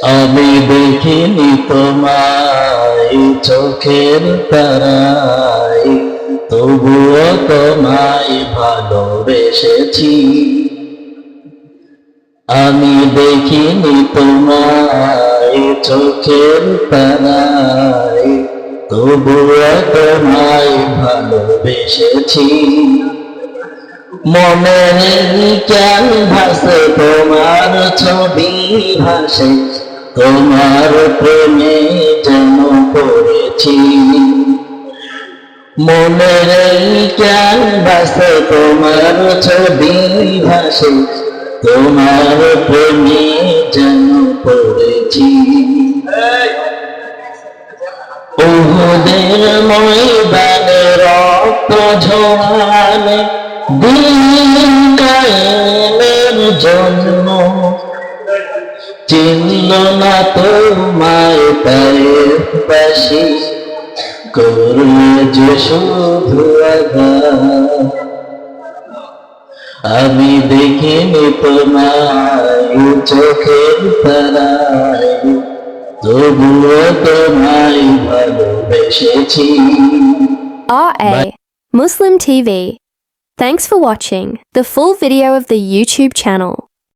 আমি দেখিনি তোমায় চোখের তারায়, তবুও তোমায় ভালোবেসেছি। আমি দেখিনি তোমায় চোখের তারায়, তবুও তোমায় ভালোবেসেছি। মনের ক্যানভাসে তোমার ছবি ভাসে, তোমার প্রেমে যেন পড়েছি। মনের ক্যানভাসে তোমার ছবি ভাসে, তোমার প্রেমে যেন পড়েছি। উহুদের ময়দানে রক্ত ঝরালে দিন কায়েমের জন্য, চিনল না তোমায় তায়েফবাসী, করলে যে শুধু আঘাত। আমি দেখিনি তোমায় চোখের তারায়, তবুও তোমায় ভালোবেসেছি। RA Muslim TV. Thanks for watching the full video of the YouTube channel.